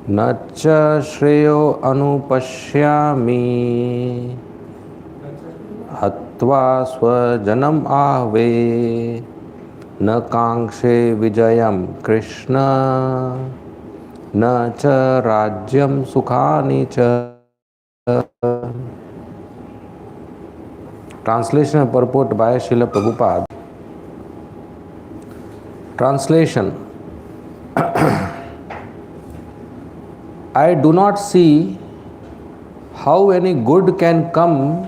न च श्रेयो अनुपश्यामि हत्वा स्वजनम आहवे न कांक्षे विजयम कृष्ण न च राज्यम सुखानि च. Translation and purport by Srila Prabhupada. Translation. I do not see how any good can come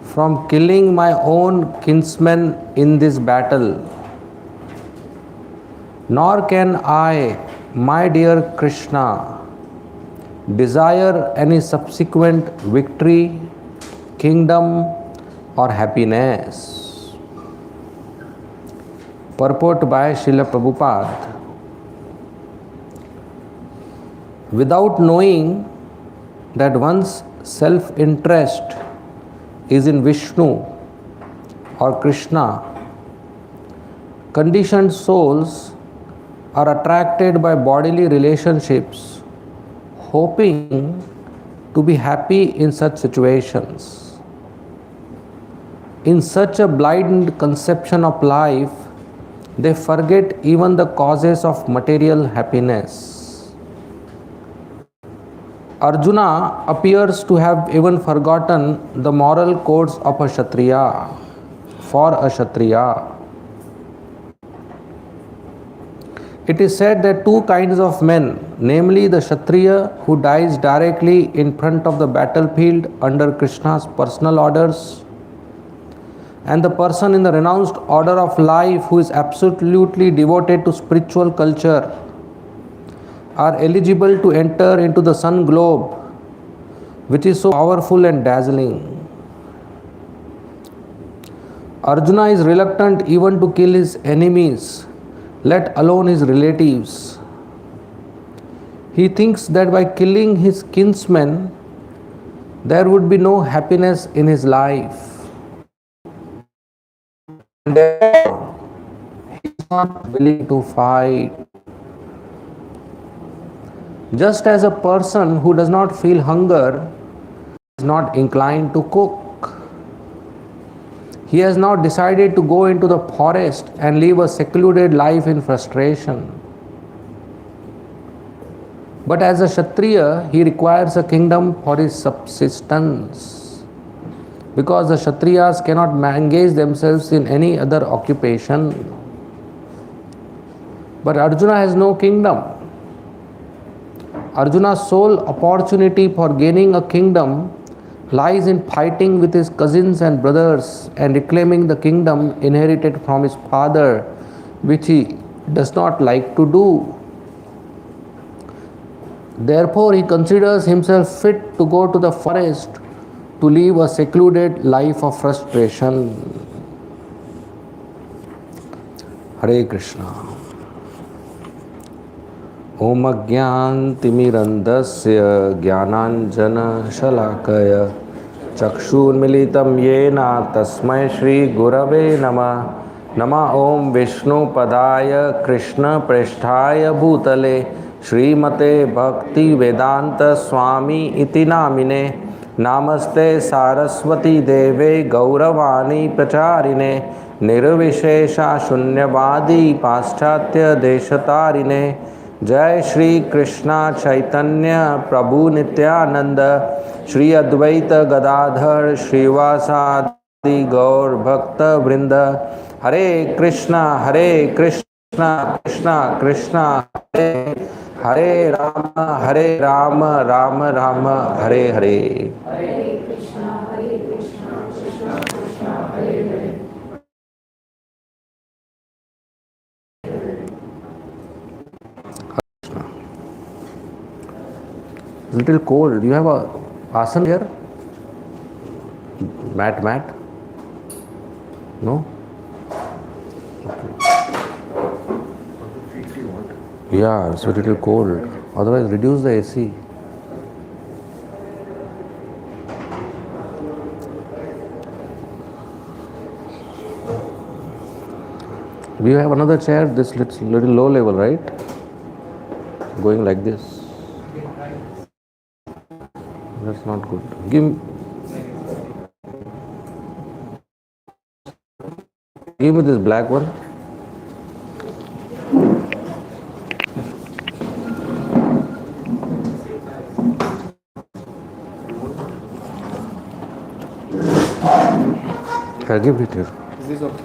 from killing my own kinsmen in this battle. Nor can I, my dear Krishna, desire any subsequent victory, kingdom, or happiness. Purport by Srila Prabhupada. Without knowing that one's self-interest is in Vishnu or Krishna, conditioned souls are attracted by bodily relationships, hoping to be happy in such situations. In such a blind conception of life, they forget even the causes of material happiness. Arjuna appears to have even forgotten the moral codes of a Kshatriya, for a Kshatriya. It is said that two kinds of men, namely the Kshatriya who dies directly in front of the battlefield under Krishna's personal orders, and the person in the renounced order of life who is absolutely devoted to spiritual culture, are eligible to enter into the sun globe, which is so powerful and dazzling. Arjuna is reluctant even to kill his enemies, let alone his relatives. He thinks that by killing his kinsmen, there would be no happiness in his life. And therefore, he is not willing to fight. Just as a person who does not feel hunger is not inclined to cook, he has now decided to go into the forest and live a secluded life in frustration. But as a Kshatriya, he requires a kingdom for his subsistence, because the Kshatriyas cannot engage themselves in any other occupation. But Arjuna has no kingdom. Arjuna's sole opportunity for gaining a kingdom lies in fighting with his cousins and brothers and reclaiming the kingdom inherited from his father, which he does not like to do. Therefore, he considers himself fit to go to the forest to live a secluded life of frustration. Hare Krishna. Om Ajnantimirandasya Jnananjana Shalakaya Chakshurmilitam Yena Tasmai Shri Gurave Nama Nama Om Vishnu Padaya Krishna Preshthaya Bhutale Srimate Bhakti Vedanta Swami Iti Namine Namaste Saraswati Deve Gauravani Pracharine Nirvishesha Shunyavadi Paschatya Deshatarine जय श्री कृष्णा चैतन्य प्रभु नित्यानंद श्री अद्वैत गदाधर श्रीवासादि गौर भक्त वृंद हरे Krishna Krishna Krishna Hare Hare Ram Ram Ram Hare Hare. Little cold. You have a asan here? Mat? No? Yeah, it's a little cold. Otherwise, reduce the AC. We have another chair, this little low level, right? Going like this. That's not good. Give me this black one. I'll give it here. Is this okay?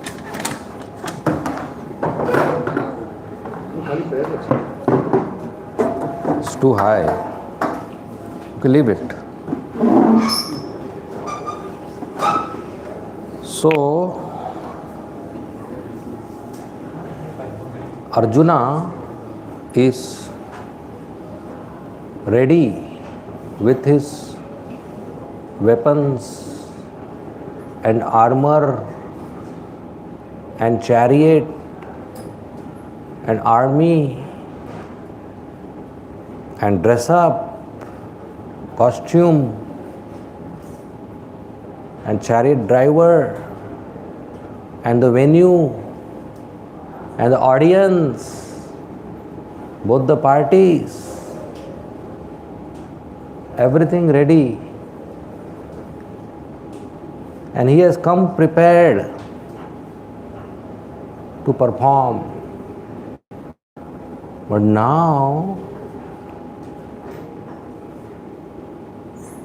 It's too high. Okay, leave it. So, Arjuna is ready with his weapons and armor and chariot and army and dress up, costume and chariot driver and the venue and the audience, both the parties, everything ready. And he has come prepared to perform. But now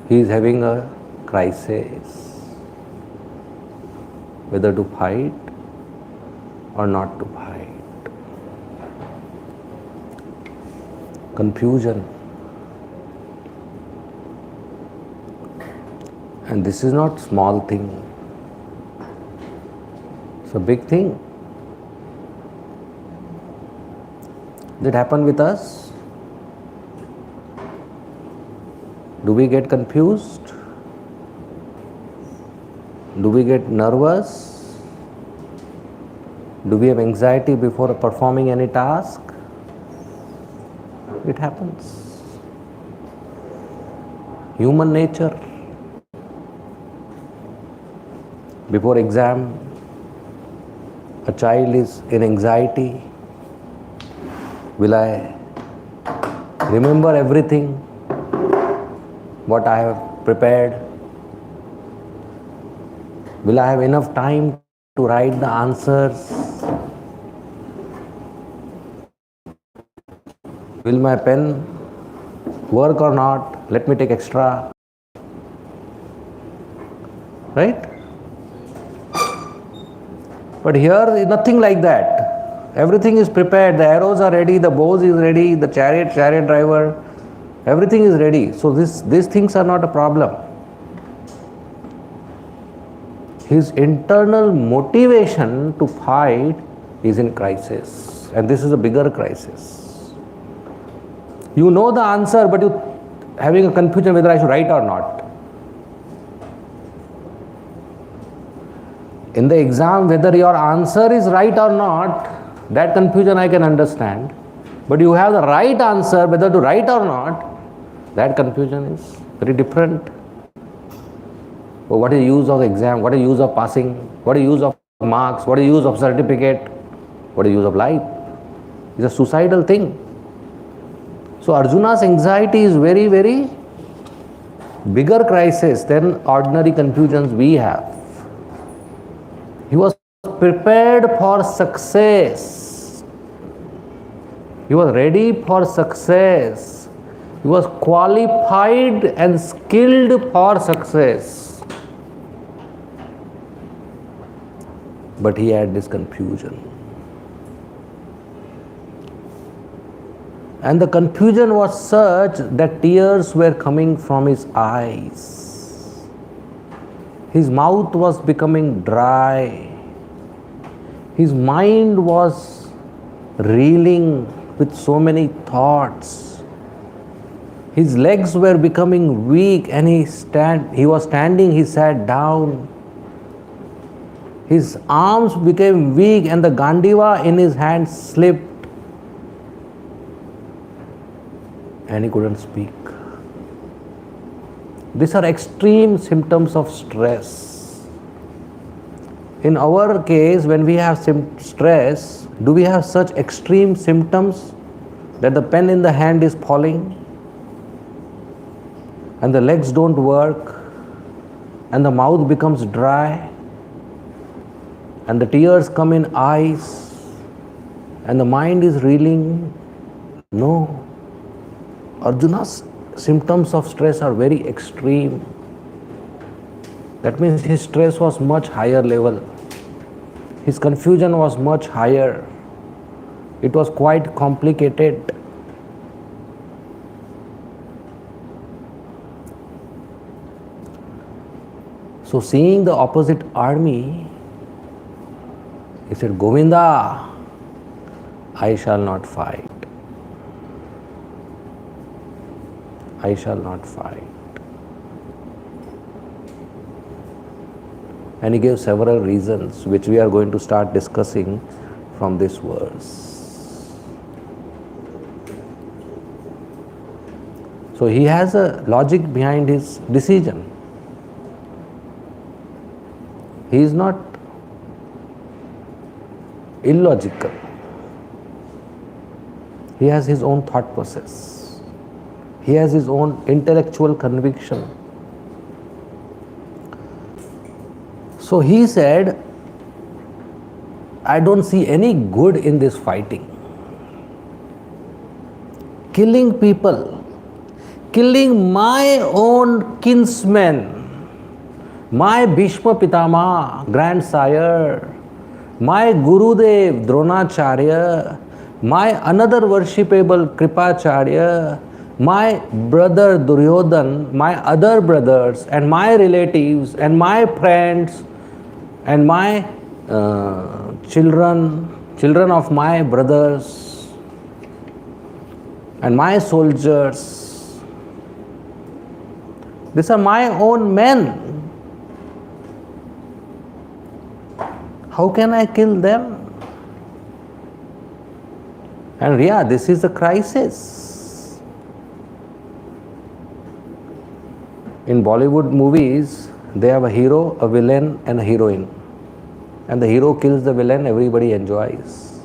he is having a crisis, whether to fight or not to fight. Confusion. And this is not small thing. It's a big thing. Did it happen with us? Do we get confused? Do we get nervous? Do we have anxiety before performing any task? It happens. Human nature. Before exam, a child is in anxiety. Will I remember everything what I have prepared? Will I have enough time to write the answers? Will my pen work or not? Let me take extra. Right? But here, nothing like that. Everything is prepared. The arrows are ready, the bows is ready, the chariot driver, everything is ready. So these things are not a problem. His internal motivation to fight is in crisis. And this is a bigger crisis. You know the answer, but you having a confusion whether I should write or not. In the exam, whether your answer is right or not, that confusion I can understand. But you have the right answer, whether to write or not, that confusion is very different. So what is the use of exam? What is the use of passing? What is the use of marks? What is the use of certificate? What is the use of life? It's a suicidal thing. So Arjuna's anxiety is very, very bigger crisis than ordinary confusions we have. He was prepared for success. He was ready for success. He was qualified and skilled for success. But he had this confusion. And the confusion was such that tears were coming from his eyes. His mouth was becoming dry. His mind was reeling with so many thoughts. His legs were becoming weak and he was standing, he sat down. His arms became weak and the Gandiva in his hand slipped. And he couldn't speak. These are extreme symptoms of stress. In our case, when we have stress, do we have such extreme symptoms that the pen in the hand is falling? and the legs don't work, and the mouth becomes dry, and the tears come in eyes, and the mind is reeling. No. Arjuna's symptoms of stress are very extreme. That means his stress was much higher level. His confusion was much higher. It was quite complicated. So seeing the opposite army, he said, Govinda, I shall not fight. I shall not fight. And he gave several reasons which we are going to start discussing from this verse. So he has a logic behind his decision. He is not illogical. He has his own thought process. He has his own intellectual conviction. So he said, I don't see any good in this fighting. Killing people, killing my own kinsmen, my Bhishma Pitama, grandsire, my Gurudev Dronacharya, my another worshipable Kripacharya, my brother Duryodhan, my other brothers, and my relatives, and my friends, and my children of my brothers, and my soldiers. These are my own men. How can I kill them? And yeah, this is a crisis. In Bollywood movies, they have a hero, a villain, and a heroine. And the hero kills the villain, everybody enjoys.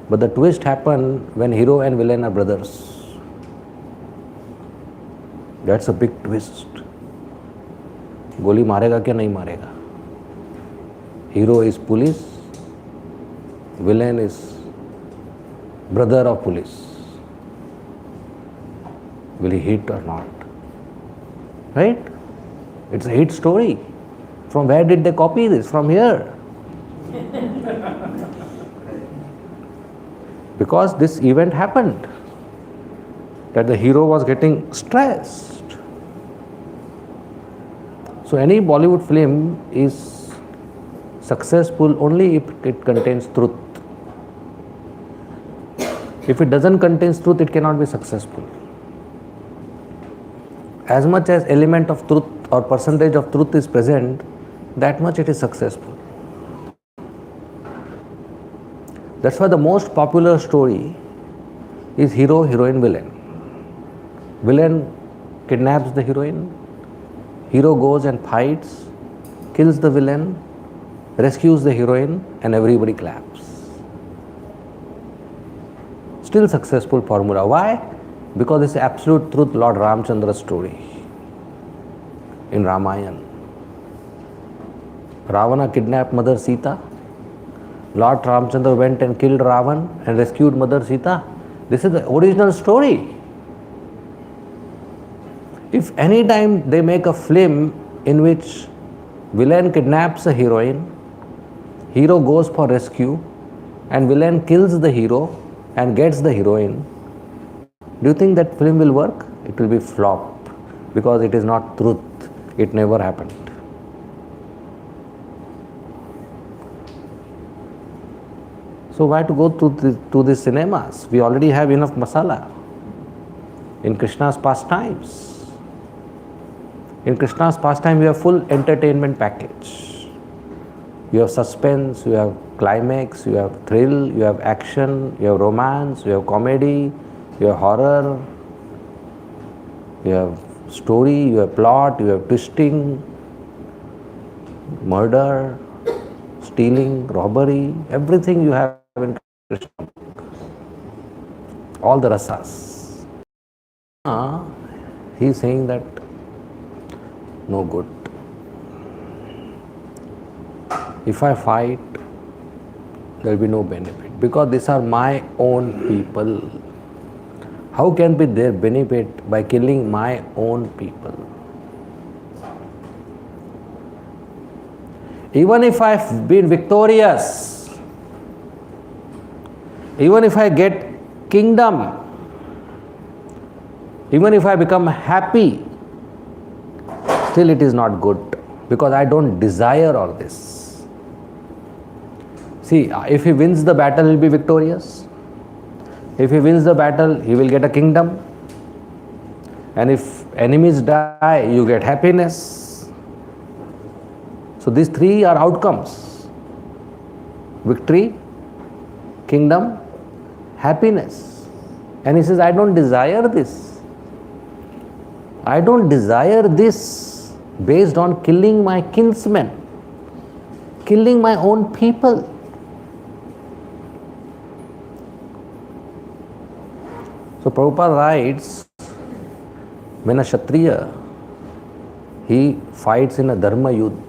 But the twist happens when hero and villain are brothers. That's a big twist. गोली मारेगा क्या नहीं मारेगा? Hero is police, villain is brother of police. Will he hit or not? Right? It's a hit story. From where did they copy this? From here. Because this event happened, that the hero was getting stressed. So any Bollywood film is successful only if it contains truth. If it doesn't contain truth, it cannot be successful. As much as element of truth or percentage of truth is present, that much it is successful. That's why the most popular story is hero, heroine, villain. Villain kidnaps the heroine, hero goes and fights, kills the villain, rescues the heroine, and everybody claps. Still successful formula. Why? Because it's absolute truth, Lord Ramchandra's story in Ramayana. Ravana kidnapped Mother Sita. Lord Ramchandra went and killed Ravan and rescued Mother Sita. This is the original story. If any time they make a film in which villain kidnaps a heroine, hero goes for rescue, and villain kills the hero and gets the heroine, do you think that film will work? It will be flop, because it is not truth. It never happened. So why to go to the cinemas? We already have enough masala in Krishna's pastimes. In Krishna's pastime, you have full entertainment package. You have suspense, you have climax, you have thrill, you have action, you have romance, you have comedy, you have horror, you have story, you have plot, you have twisting, murder, stealing, robbery, everything you have in Krishna. All the rasas. he is saying that no good. If I fight, there will be no benefit because these are my own people. How can be there benefit by killing my own people? Even if I've been victorious, even if I get kingdom, even if I become happy, still it is not good because I don't desire all this. See, if he wins the battle, he will be victorious. If he wins the battle, he will get a kingdom. And if enemies die, you get happiness. So these three are outcomes: victory, kingdom, happiness. And he says, I don't desire this. I don't desire this based on killing my kinsmen, killing my own people. So Prabhupada writes, when a Kshatriya, he fights in a dharma yudh,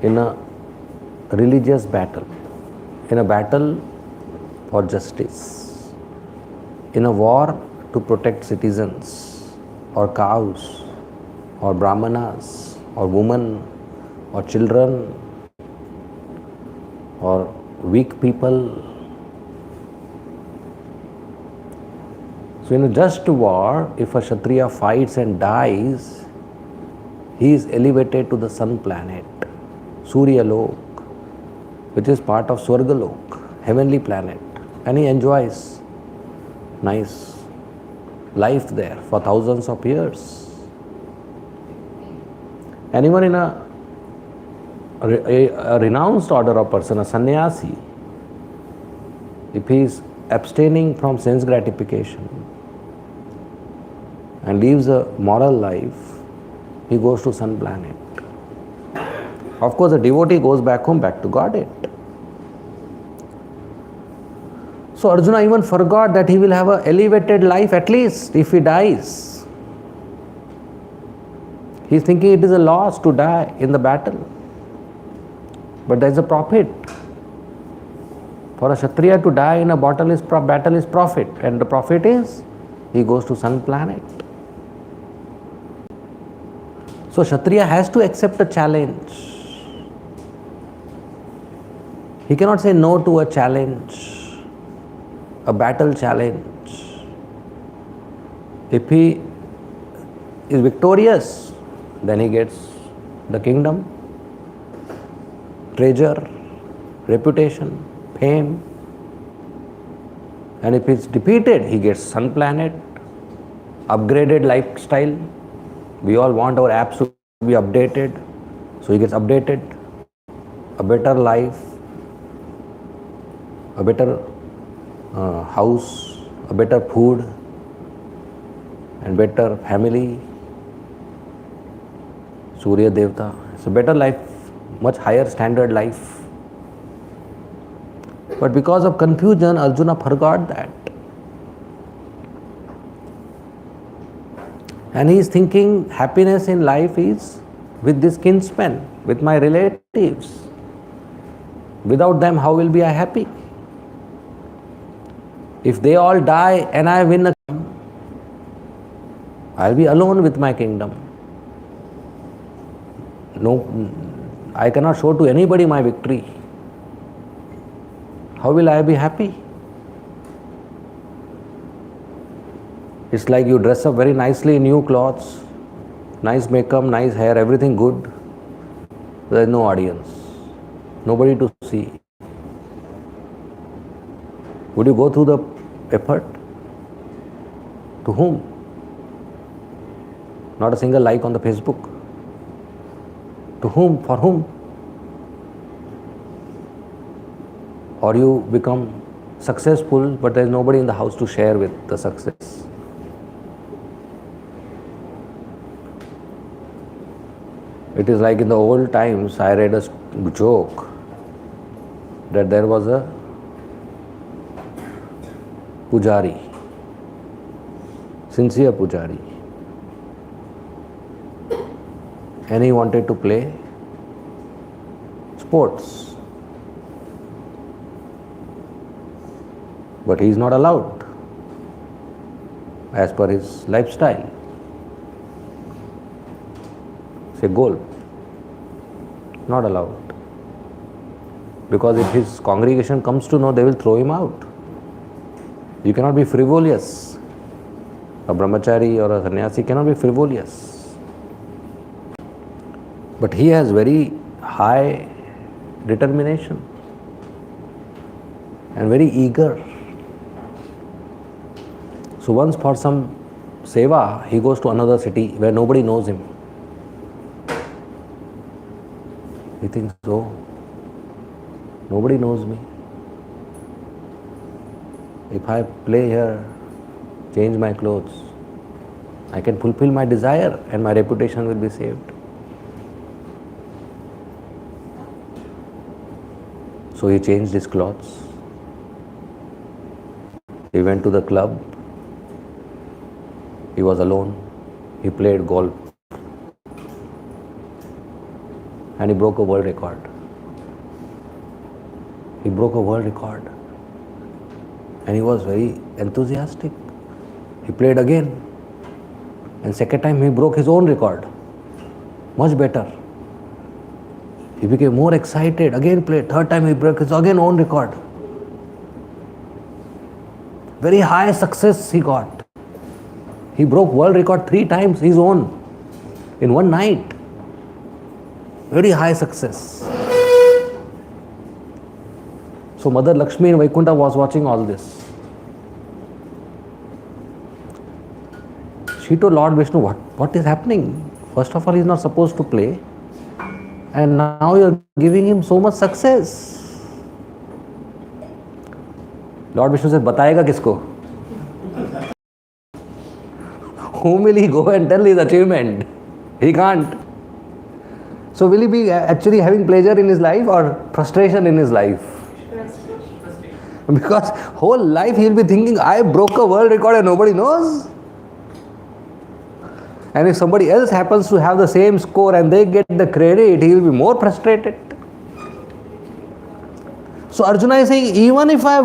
in a religious battle, in a battle for justice, in a war to protect citizens or cows or brahmanas or women or children or weak people. So in a just war, if a Kshatriya fights and dies, he is elevated to the sun planet, Surya Lok, which is part of Swarga Lok, heavenly planet, and he enjoys nice life there for thousands of years. And even in a renounced order of person, a sannyasi, if he is abstaining from sense gratification and lives a moral life, he goes to sun planet. Of course, the devotee goes back home, back to Godhead. So Arjuna even forgot that he will have an elevated life at least if he dies. He is thinking it is a loss to die in the battle. But there is a profit. For a Kshatriya to die in a battle is profit, and the profit is he goes to sun planet. So Kshatriya has to accept a challenge. He cannot say no to a challenge, a battle challenge. If he is victorious, then he gets the kingdom, treasure, reputation, fame. And if he is defeated, he gets sun planet, upgraded lifestyle. We all want our apps to be updated, so he gets updated, a better life, a better house, a better food, and better family. Surya Devta, it's a better life, much higher standard life. But because of confusion, Arjuna forgot that. And he is thinking happiness in life is with this kinsmen, with my relatives. Without them, how will be I happy? If they all die and I win a kingdom, I'll be alone with my kingdom. No, I cannot show to anybody my victory. How will I be happy? It's like you dress up very nicely in new clothes, nice makeup, nice hair, everything good. There is no audience, nobody to see. Would you go through the effort? To whom? Not a single like on the Facebook. To whom? For whom? Or you become successful, but there is nobody in the house to share with the success. It is like in the old times, I read a joke that there was a pujari sincere pujari. And he wanted to play sports. But he is not allowed as per his lifestyle. Say goal. Not allowed. Because if his congregation comes to know, they will throw him out. You cannot be frivolous. A brahmachari or a sannyasi cannot be frivolous. But he has very high determination and very eager. So once for some seva, he goes to another city where nobody knows him. He thinks, oh, nobody knows me. If I play here, change my clothes, I can fulfill my desire and my reputation will be saved. So he changed his clothes. He went to the club. He was alone. He played golf. And he broke a world record. He broke a world record. And he was very enthusiastic. He played again. And second time he broke his own record. Much better. He became more excited. Again played. Third time he broke his again own record. Very high success he got. He broke world record 3 times his own in one night. Very high success. So Mother Lakshmi in Vaikuntha was watching all this. She told Lord Vishnu, what is happening? First of all, he is not supposed to play. And now you are giving him so much success. Lord Vishnu said, Batayega kisko? Whom will he go and tell his achievement? He can't. So will he be actually having pleasure in his life or frustration in his life? Because whole life he will be thinking, I broke a world record and nobody knows. And if somebody else happens to have the same score and they get the credit, he will be more frustrated. So Arjuna is saying, even if I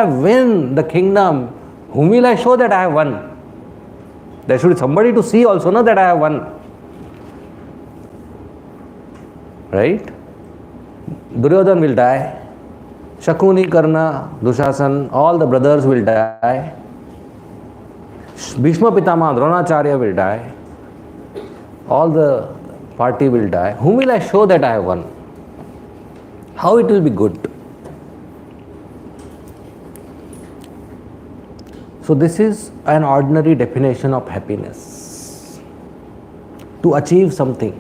win the kingdom, whom will I show that I have won? There should be somebody to see also, no, that I have won. Right? Duryodhan will die. Shakuni, Karna, Dushasan, all the brothers will die. Bhishma Pitama, Dronacharya will die. All the party will die. Whom will I show that I have won? How it will be good? So this is an ordinary definition of happiness. To achieve something,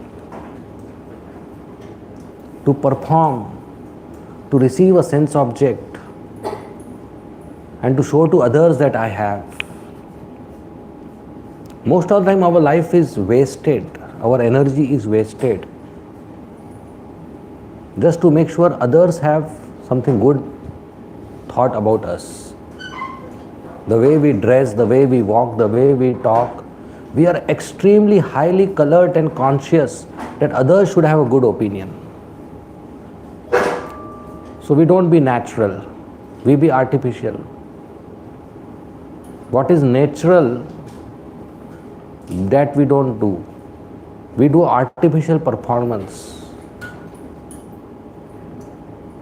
to perform, to receive a sense object, and to show to others that I have. Most of the time our life is wasted, our energy is wasted, just to make sure others have something good thought about us. The way we dress, the way we walk, the way we talk, we are extremely highly colored and conscious that others should have a good opinion. So we don't be natural, we be artificial. What is natural, that we don't do. We do artificial performance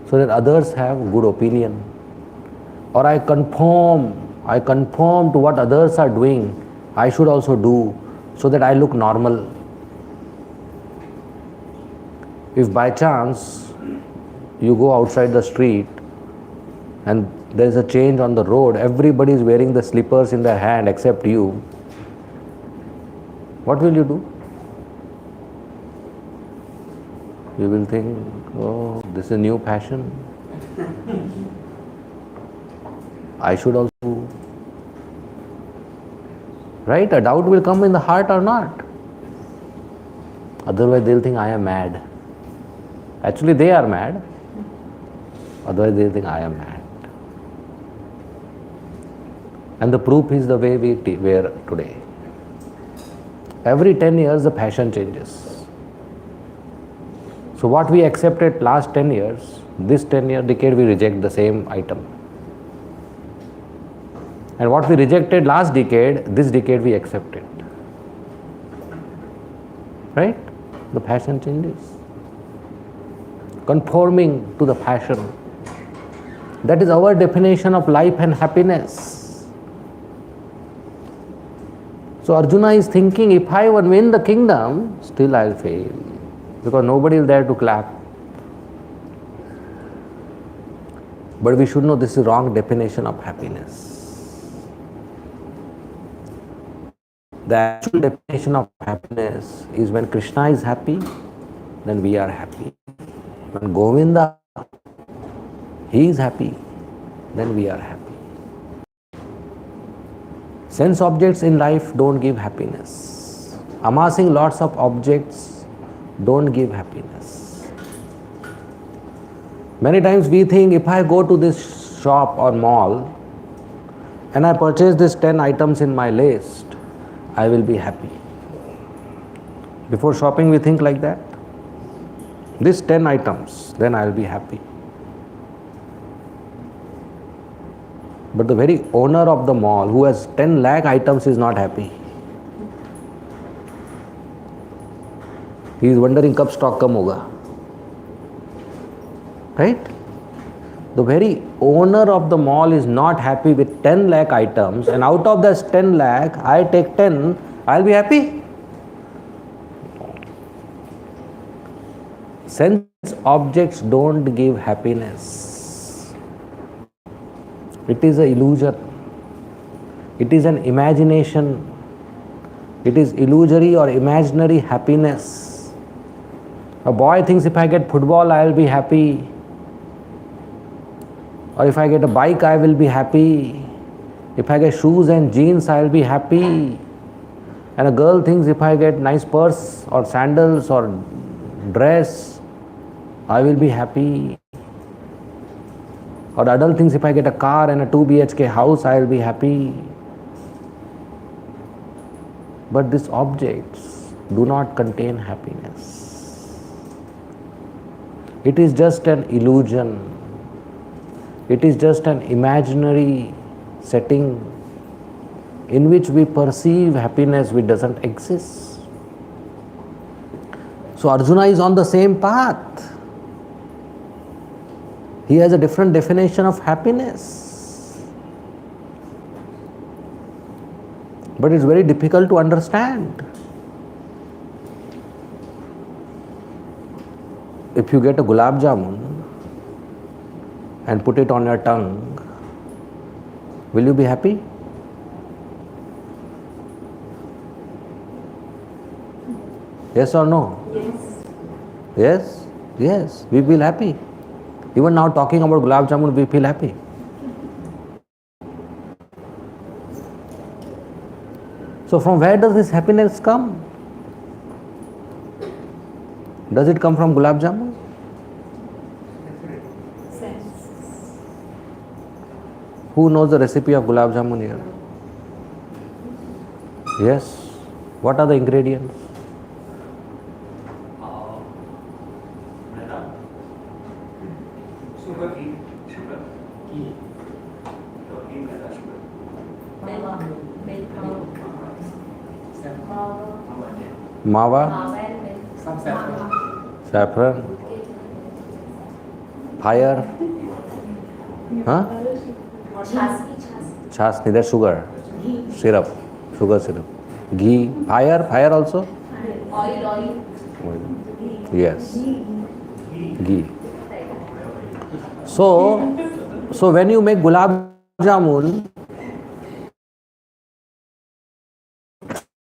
so that others have good opinion. Or I conform to what others are doing, I should also do so that I look normal. If by chance you go outside the street and there is a change on the road, everybody is wearing the slippers in their hand except you, what will you do? You will think, oh, this is a new fashion. I should also do. Right? A doubt will come in the heart or not. Otherwise they'll think I am mad. Actually they are mad. Otherwise they'll think I am mad. And the proof is the way we wear today. Every 10 years the fashion changes. So what we accepted last 10 years, this 10-year decade we reject the same item. And what we rejected last decade, this decade we accept it. Right? The fashion changes. Conforming to the fashion. That is our definition of life and happiness. So Arjuna is thinking, if I win the kingdom, still I'll fail. Because nobody is there to clap. But we should know this is wrong definition of happiness. The actual definition of happiness is when Krishna is happy, then we are happy. When Govinda, he is happy, then we are happy. Sense objects in life don't give happiness. Amassing lots of objects don't give happiness. Many times we think, if I go to this shop or mall and I purchase these 10 items in my list, I will be happy. Before shopping we think like that. These 10 items, then I will be happy. But the very owner of the mall who has 10 lakh items is not happy. He is wondering kab stock kam hoga. Right? The very owner of the mall is not happy with 10 lakh items, and out of this 10 lakh, I take 10, I'll be happy. Sense objects don't give happiness. It is an illusion. It is an imagination. It is illusory or imaginary happiness. A boy thinks, if I get football, I will be happy. Or if I get a bike, I will be happy. If I get shoes and jeans, I will be happy. And a girl thinks, if I get nice purse or sandals or dress, I will be happy. Or the adult thinks, if I get a car and a 2 BHK house, I will be happy. But these objects do not contain happiness. It is just an illusion. It is just an imaginary setting in which we perceive happiness which doesn't exist. So Arjuna is on the same path. He has a different definition of happiness. But it's very difficult to understand. If you get a gulab jamun and put it on your tongue, will you be happy? Yes or no? Yes. Yes? Yes, we feel happy. Even now talking about gulab jamun, we feel happy. So from where does this happiness come? Does it come from gulab jamun? Sense. Who knows the recipe of gulab jamun here? Yes. What are the ingredients? Mawa, saffron, fire, chasni, that's sugar, syrup, sugar syrup, ghee, fire also? Oil. Yes, ghee. So when you make gulab jamun,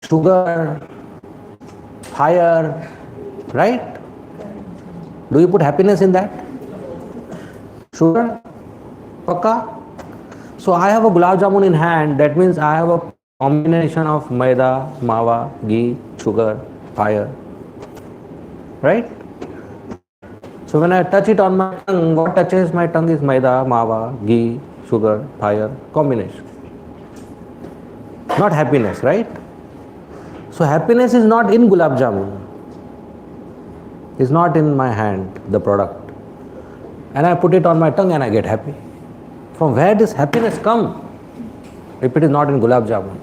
sugar, fire, right? Do you put happiness in that? Sugar? Pakka? So I have a gulab jamun in hand, that means I have a combination of maida, mawa, ghee, sugar, fire. Right? So when I touch it on my tongue, what touches my tongue is maida, mawa, ghee, sugar, fire, combination. not happiness, right? So happiness is not in gulab jamun. It's not in my hand, the product. And I put it on my tongue and I get happy. From where does happiness come if it is not in gulab jamun?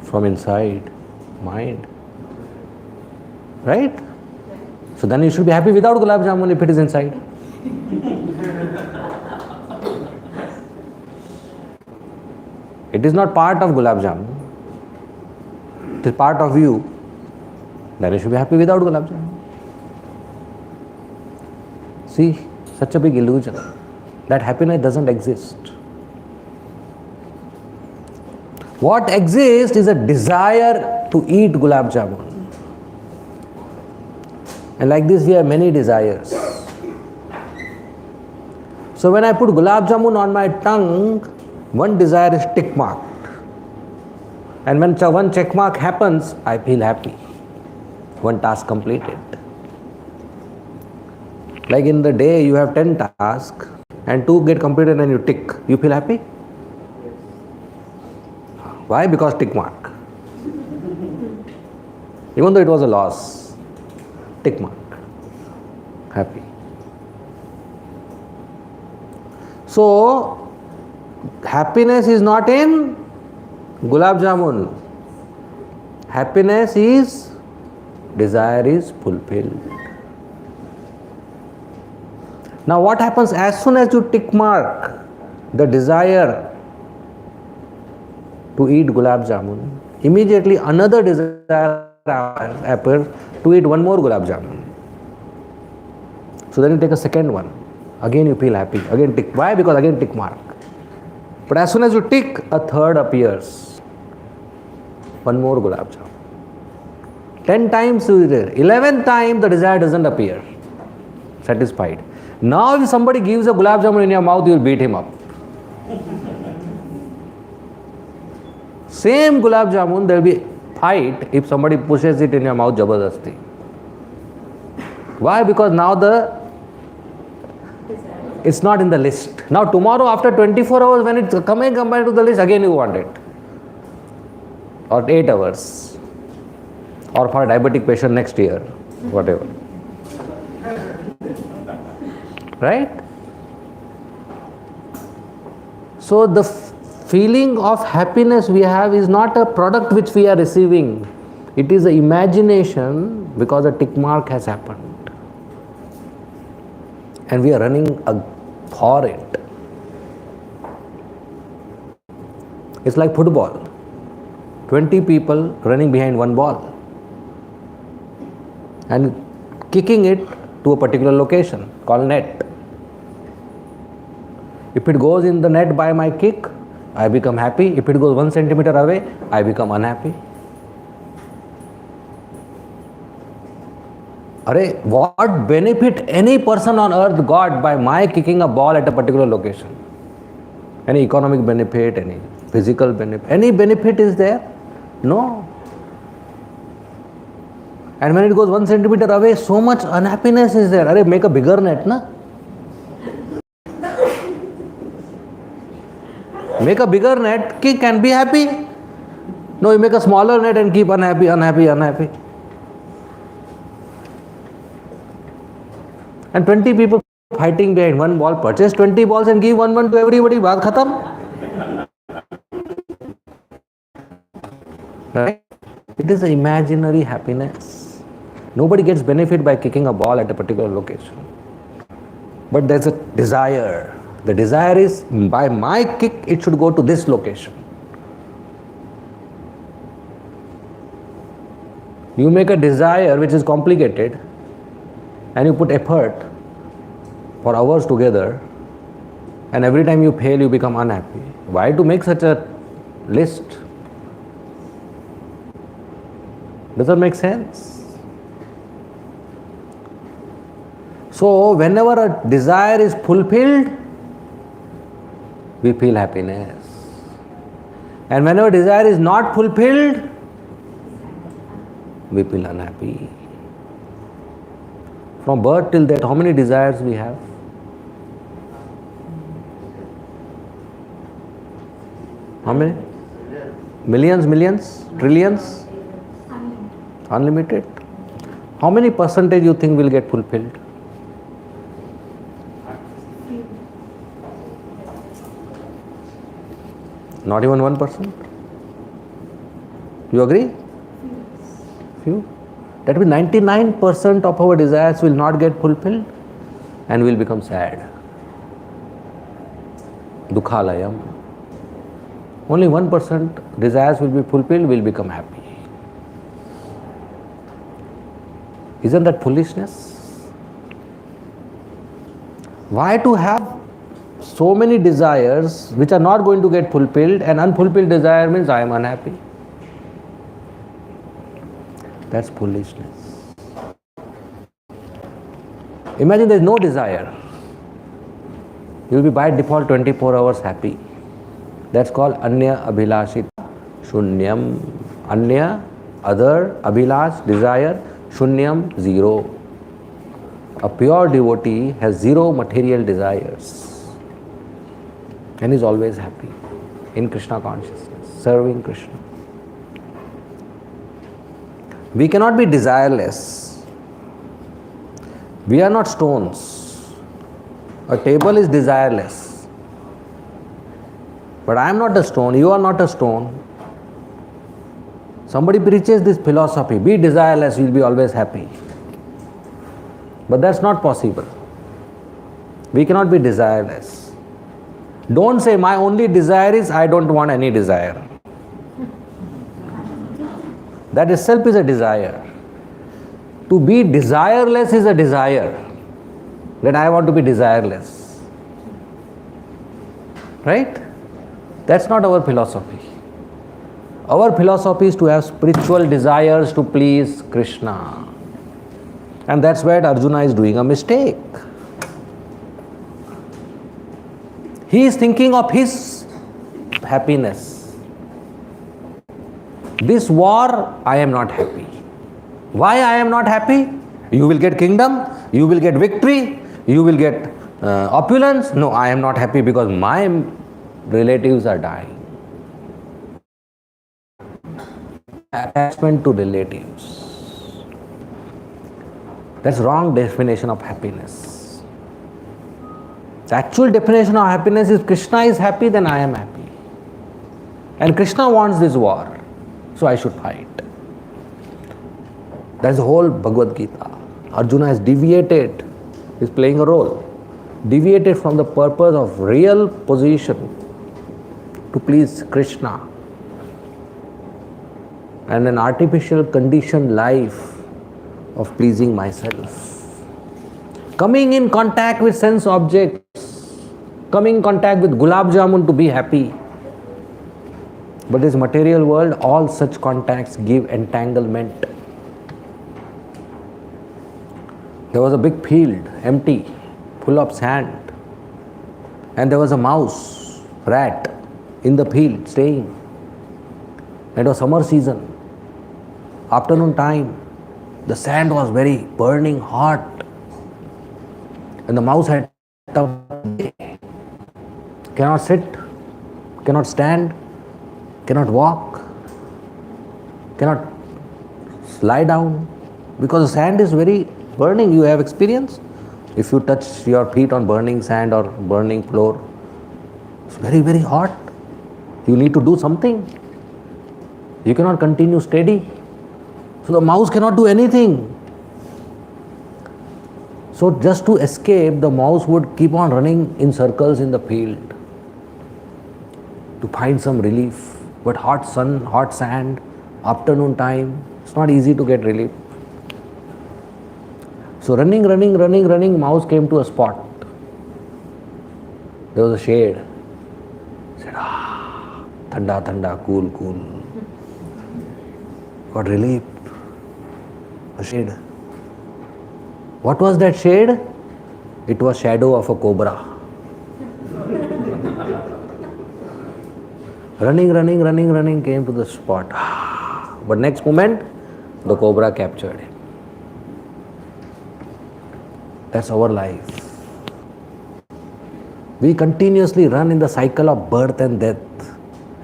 From inside, mind. Right? So then you should be happy without gulab jamun if it is inside. It is not part of gulab jamun. It is part of you. Then you should be happy without gulab jamun. See, such a big illusion. That happiness doesn't exist. What exists is a desire to eat gulab jamun. And like this we have many desires. So when I put gulab jamun on my tongue, one desire is tick marked. And when one check mark happens, I feel happy. One task completed. Like in the day you have 10 tasks and 2 get completed and you tick. You feel happy? Why? Because tick mark. Even though it was a loss, tick mark. Happy. So, happiness is not in gulab jamun. Happiness is, desire is fulfilled. Now what happens as soon as you tick mark the desire to eat gulab jamun, immediately another desire appears to eat one more gulab jamun. So then you take a second one. Again you feel happy. Again tick. Why? Because again tick mark. But as soon as you tick, a third appears. One more gulab jamun. 10 times you did. 11th time the desire doesn't appear. Satisfied. Now if somebody gives a gulab jamun in your mouth, you will beat him up. Same gulab jamun, there will be fight if somebody pushes it in your mouth jabardasti. Why? Because now it's not in the list. Now tomorrow after 24 hours when it's coming compared to the list, again you want it. Or 8 hours. Or for a diabetic patient next year. Whatever. Right? So the feeling of happiness we have is not a product which we are receiving. It is an imagination because a tick mark has happened. And we are running for it. It's like football. 20 people running behind one ball. And kicking it to a particular location called net. If it goes in the net by my kick, I become happy. If it goes 1 centimeter away, I become unhappy. What benefit any person on earth got by my kicking a ball at a particular location? Any economic benefit, any physical benefit, any benefit is there? No. And when it goes 1 centimeter away, so much unhappiness is there. Make a bigger net, na? Make a bigger net, kick and be happy. No, you make a smaller net and keep unhappy. And 20 people fighting behind one ball, purchase 20 balls and give one to everybody. Baat khatam. Right? It is an imaginary happiness. Nobody gets benefit by kicking a ball at a particular location. But there's a desire. The desire is, by my kick, it should go to this location. You make a desire which is complicated and you put effort for hours together, and every time you fail, you become unhappy. Why to make such a list? Doesn't make sense. So, whenever a desire is fulfilled, we feel happiness. And whenever desire is not fulfilled, we feel unhappy. From birth till death, how many desires we have? How many? Millions, millions, trillions? Unlimited. How many percentage you think will get fulfilled? Not even 1%? You agree? Few? That means 99% of our desires will not get fulfilled and will become sad. Dukhalayam. Only 1% desires will be fulfilled, will become happy. Isn't that foolishness? Why to have so many desires which are not going to get fulfilled, and unfulfilled desire means I am unhappy? That's foolishness. Imagine there is no desire. You will be by default 24 hours happy. That's called Anya Abhilashita Shunyam. Anya, other, Abhilash, desire, Shunyam, zero. A pure devotee has zero material desires and is always happy in Krishna consciousness, serving Krishna. We cannot be desireless. We are not stones. A table is desireless. But I am not a stone, you are not a stone. Somebody preaches this philosophy, be desireless, you will be always happy. But that's not possible. We cannot be desireless. Don't say, my only desire is I don't want any desire. That itself is a desire. To be desireless is a desire. That I want to be desireless. Right? That's not our philosophy. Our philosophy is to have spiritual desires to please Krishna. And that's where Arjuna is doing a mistake. He is thinking of his happiness. This war, I am not happy. Why I am not happy? You will get kingdom, you will get victory, you will get opulence. No, I am not happy because my relatives are dying. Attachment to relatives. That's wrong definition of happiness. The actual definition of happiness is Krishna is happy, then I am happy. And Krishna wants this war, so I should fight. That's the whole Bhagavat Gita. Arjuna has deviated, is playing a role, deviated from the purpose of real position to please Krishna, and an artificial conditioned life of pleasing myself. Coming in contact with sense objects, coming in contact with gulab jamun to be happy. But this material world, all such contacts give entanglement. There was a big field, empty, full of sand. And there was a mouse, rat, in the field, staying. It was summer season. Afternoon time, the sand was very burning hot. And the mouse had tough day. Cannot sit, cannot stand, cannot walk, cannot lie down, because the sand is very burning. You have experience? If you touch your feet on burning sand or burning floor, it's very, very hot. You need to do something. You cannot continue steady. So the mouse cannot do anything. So just to escape, the mouse would keep on running in circles in the field to find some relief. But hot sun, hot sand, afternoon time, it's not easy to get relief. So running, mouse came to a spot. There was a shade. He said, thanda, thanda, cool, cool. Got relief. A shade. What was that shade? It was shadow of a cobra. Running, came to the spot. But next moment, the cobra captured him. That's our life. We continuously run in the cycle of birth and death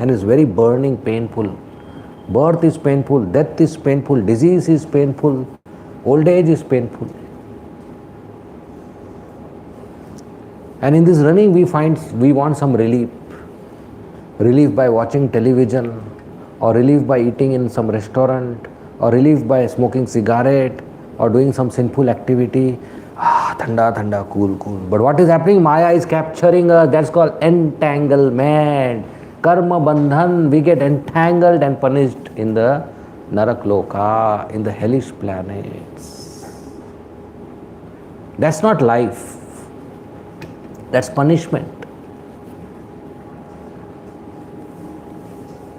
and is very burning, painful. Birth is painful, death is painful, disease is painful, old age is painful. And in this running we want some relief. Relief by watching television, or relief by eating in some restaurant, or relief by smoking cigarette, or doing some sinful activity. Thanda, thanda, cool, cool. But what is happening? Maya is capturing us. That's called entanglement. Karma bandhan. We get entangled and punished in the Narak Loka, in the hellish planets. That's not life. That's punishment.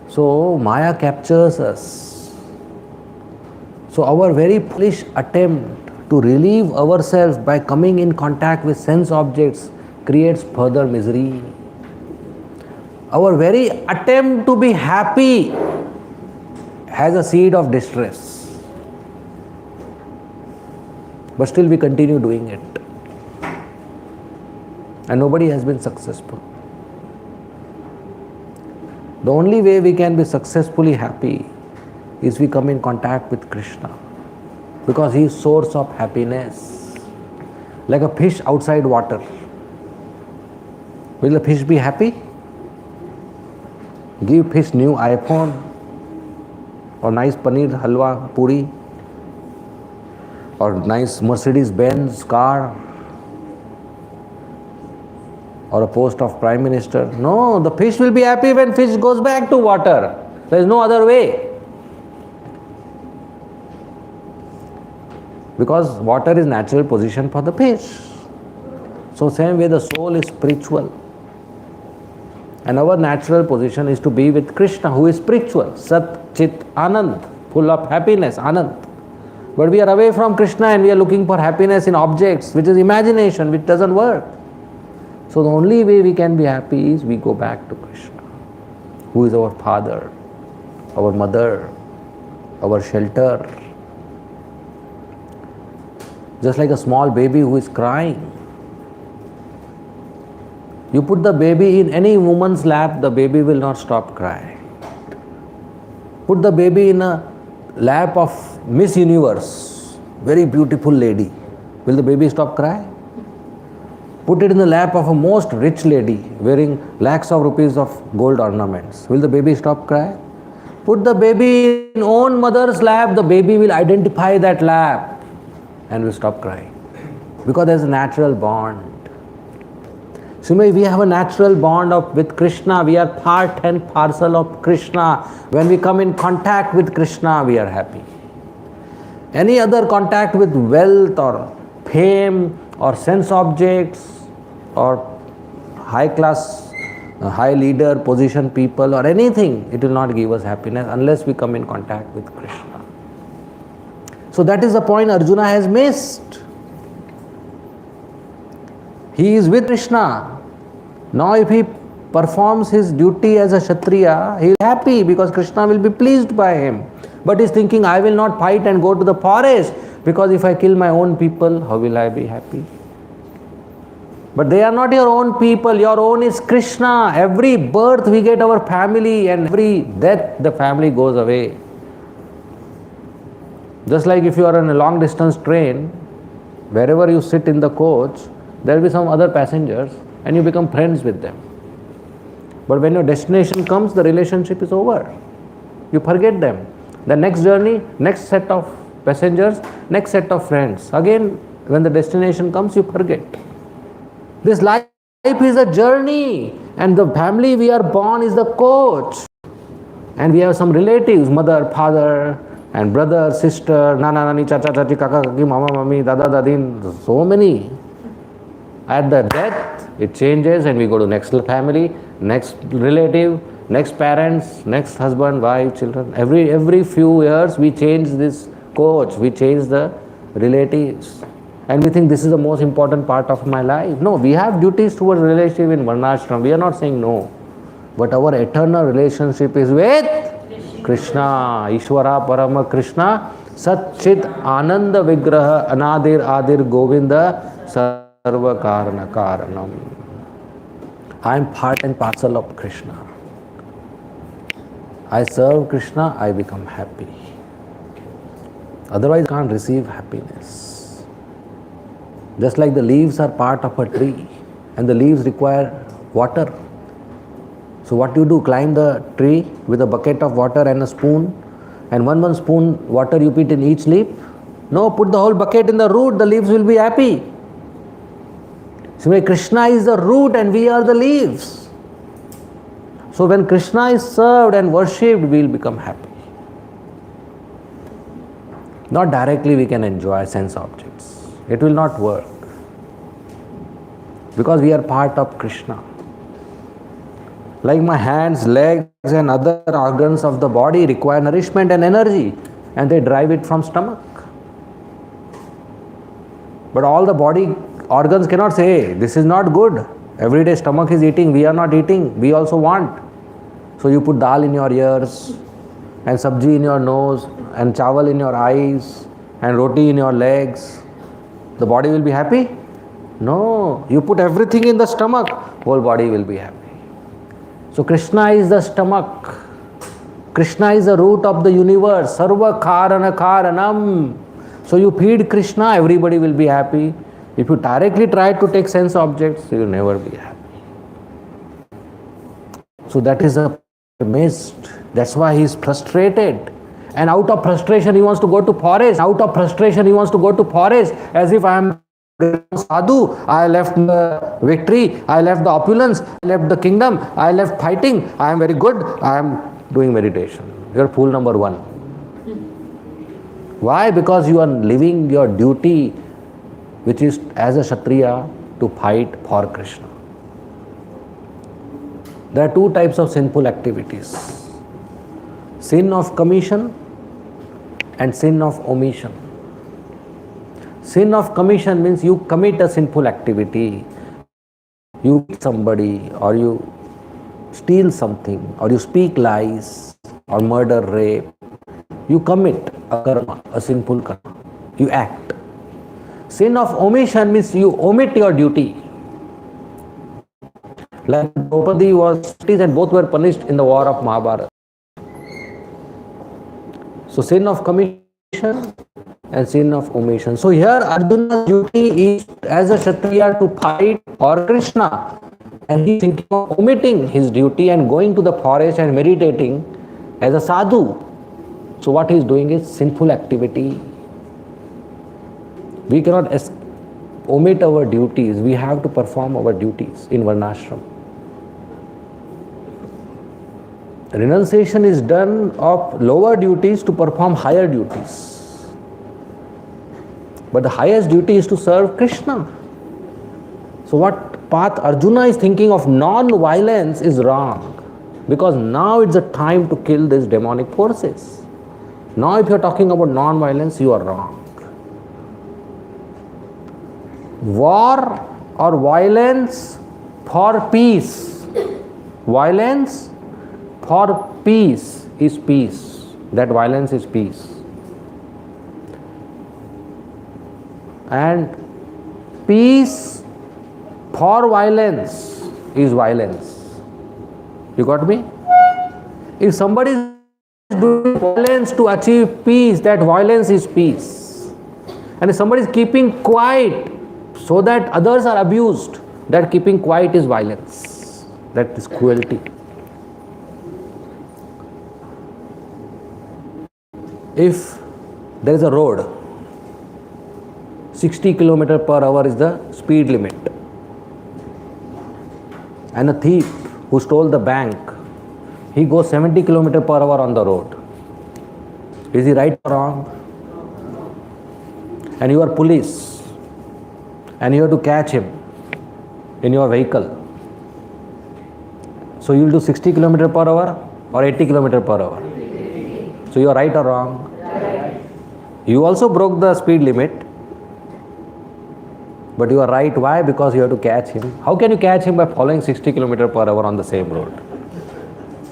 So Maya captures us. So our very foolish attempt to relieve ourselves by coming in contact with sense objects creates further misery. Our very attempt to be happy has a seed of distress. But still we continue doing it. And nobody has been successful. The only way we can be successfully happy is we come in contact with Krishna. Because he is source of happiness. Like a fish outside water. Will the fish be happy? Give fish new iPhone or nice paneer halwa puri or nice Mercedes Benz car or a post of Prime Minister. No, the fish will be happy when fish goes back to water. There is no other way. Because water is natural position for the fish. So same way the soul is spiritual. And our natural position is to be with Krishna, who is spiritual. Sat, Chit, Anand, full of happiness, Anand. But we are away from Krishna and we are looking for happiness in objects, which is imagination, which doesn't work. So the only way we can be happy is we go back to Krishna, who is our father, our mother, our shelter. Just like a small baby who is crying. You put the baby in any woman's lap, the baby will not stop crying. Put the baby in a lap of Miss Universe, very beautiful lady. Will the baby stop crying? Put it in the lap of a most rich lady wearing lakhs of rupees of gold ornaments. Will the baby stop crying? Put the baby in own mother's lap, the baby will identify that lap and will stop crying. Because there is a natural bond. Similarly, we have a natural bond with Krishna. We are part and parcel of Krishna. When we come in contact with Krishna, we are happy. Any other contact with wealth or fame or sense objects or high class, high leader, position people or anything, it will not give us happiness unless we come in contact with Krishna. So that is the point Arjuna has missed. He is with Krishna. Now if he performs his duty as a Kshatriya, he is happy because Krishna will be pleased by him. But he is thinking, I will not fight and go to the forest because if I kill my own people, how will I be happy? But they are not your own people, your own is Krishna. Every birth we get our family and every death the family goes away. Just like if you are on a long distance train, wherever you sit in the coach, there will be some other passengers and you become friends with them. But when your destination comes, the relationship is over. You forget them. The next journey, next set of passengers, next set of friends. Again, when the destination comes, you forget. This life is a journey and the family we are born is the coach. And we have some relatives, mother, father, and brother, sister, nana, nani, chacha, chachi, kaka, kaki, mama, mami, dada, dadin, so many. At the death, it changes and we go to next family, next relative, next parents, next husband, wife, children. Every few years we change this coach, we change the relatives. And we think this is the most important part of my life. No, we have duties towards relationship in Varnashram. We are not saying no. But our eternal relationship is with Krishna, Ishvara Parama Krishna, Sat Chit Ananda Vigraha Anadir Adir Govinda Sarva Karana Karanam. I am part and parcel of Krishna. I serve Krishna, I become happy. Otherwise, I can't receive happiness. Just like the leaves are part of a tree and the leaves require water. So what do? Climb the tree with a bucket of water and a spoon, and one spoon water you put in each leaf? No, put the whole bucket in the root, the leaves will be happy. So Krishna is the root and we are the leaves. So when Krishna is served and worshipped, we will become happy. Not directly we can enjoy sense objects. It will not work. Because we are part of Krishna. Like my hands, legs and other organs of the body require nourishment and energy, and they derive it from stomach. But all the body organs cannot say, hey, this is not good. Every day stomach is eating, we are not eating, we also want. So you put dal in your ears, and sabji in your nose, and chawal in your eyes, and roti in your legs. The body will be happy? No, you put everything in the stomach, whole body will be happy. So Krishna is the stomach. Krishna is the root of the universe. Sarva karana karanam. So you feed Krishna, everybody will be happy. If you directly try to take sense objects, you will never be happy. So that is a mist. That's why he is frustrated. And out of frustration he wants to go to forest. As if I am sadhu, I left the victory, I left the opulence, I left the kingdom, I left fighting, I am very good, I am doing meditation. You are fool number one. Why? Because you are living your duty, which is as a Kshatriya to fight for Krishna. There are two types of sinful activities: sin of commission and sin of omission. Sin of commission means you commit a sinful activity. You beat somebody, or you steal something, or you speak lies, or murder, rape. You commit a karma, a sinful karma. You act. Sin of omission means you omit your duty. Like Draupadi was, and both were punished in the war of Mahabharata. So sin of commission and sin of omission. So here Arjuna's duty is as a Kshatriya to fight for Krishna, and he is thinking of omitting his duty and going to the forest and meditating as a sadhu. So what he is doing is sinful activity. We cannot omit our duties. We have to perform our duties in Varnashram. Renunciation is done of lower duties to perform higher duties. But the highest duty is to serve Krishna. So what path Arjuna is thinking of non-violence is wrong. Because now it's the time to kill these demonic forces. Now if you are talking about non-violence, you are wrong. War or violence for peace. Violence for peace is peace. That violence is peace. And peace for violence is violence. You got me? If somebody is doing violence to achieve peace, that violence is peace. And if somebody is keeping quiet so that others are abused, that keeping quiet is violence. That is cruelty. If there is a road, 60 km per hour is the speed limit, and a thief who stole the bank, he goes 70 km per hour on the road. Is he right or wrong? And you are police, and you have to catch him in your vehicle. So you will do 60 km per hour or 80 km per hour. So you are right or wrong? You also broke the speed limit, but you are right. Why? Because you have to catch him. How can you catch him? By following 60 km per hour on the same road.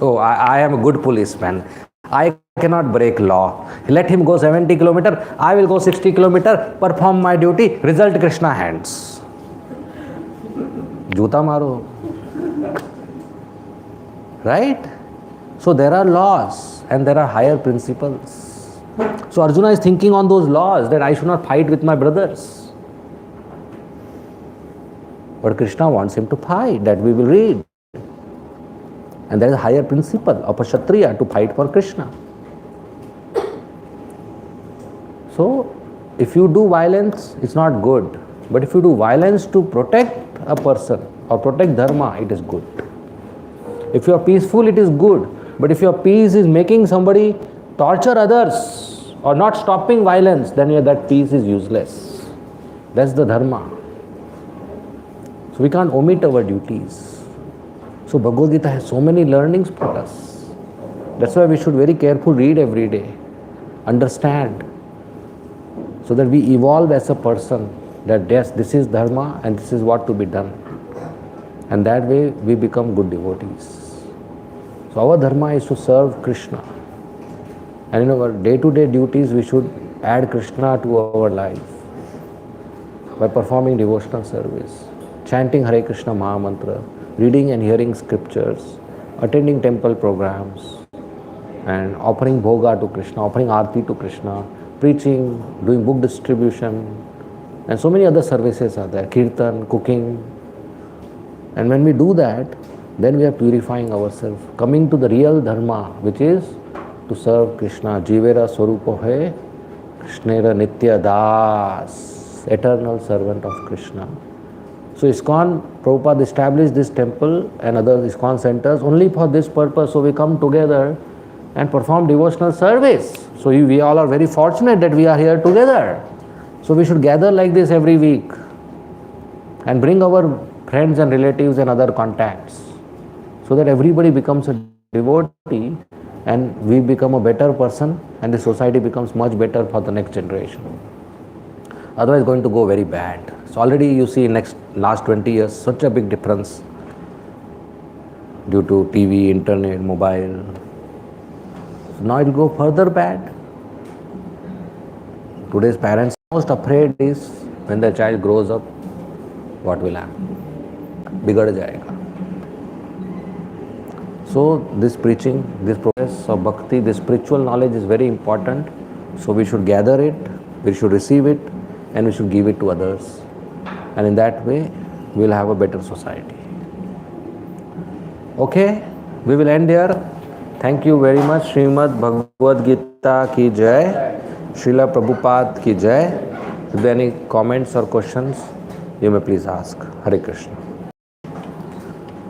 Oh, I am a good policeman. I cannot break law. Let him go 70 km. I will go 60 km. Perform my duty. Result Krishna hands. Juta maro. Right? So there are laws and there are higher principles. So Arjuna is thinking on those laws that I should not fight with my brothers. But Krishna wants him to fight, that we will read. And there is a higher principle of a Kshatriya to fight for Krishna. So if you do violence, it's not good. But if you do violence to protect a person or protect dharma, it is good. If you are peaceful, it is good. But if your peace is making somebody torture others or not stopping violence, then that peace is useless. That's the dharma. So we can't omit our duties. So Bhagavad Gita has so many learnings for us. That's why we should very carefully read every day, understand, so that we evolve as a person, that yes, this is dharma and this is what to be done. And that way we become good devotees. So our dharma is to serve Krishna. And in our day-to-day duties, we should add Krishna to our life by performing devotional service, chanting Hare Krishna Maha Mantra, reading and hearing scriptures, attending temple programs, and offering bhoga to Krishna, offering arti to Krishna, preaching, doing book distribution, and so many other services are there, kirtan, cooking. And when we do that, then we are purifying ourselves, coming to the real dharma, which is to serve Krishna. Jivera Swarupa hai, Krishnera Nitya Das, eternal servant of Krishna. So ISKCON, Prabhupada established this temple and other ISKCON centers only for this purpose. So we come together and perform devotional service. So we all are very fortunate that we are here together. So we should gather like this every week and bring our friends and relatives and other contacts, so that everybody becomes a devotee and we become a better person and the society becomes much better for the next generation. Otherwise, it's going to go very bad. So already you see last 20 years, such a big difference due to TV, internet, mobile. So now it will go further bad. Today's parents are most afraid is when their child grows up, what will happen? बिगड़ जाएगा. So this preaching, this process of bhakti, this spiritual knowledge is very important. So we should gather it, we should receive it, and we should give it to others. And in that way, we will have a better society. Okay, we will end here. Thank you very much. Srimad Bhagavad Gita ki jai. Srila Prabhupada ki jai. If there are any comments or questions, you may please ask. Hare Krishna.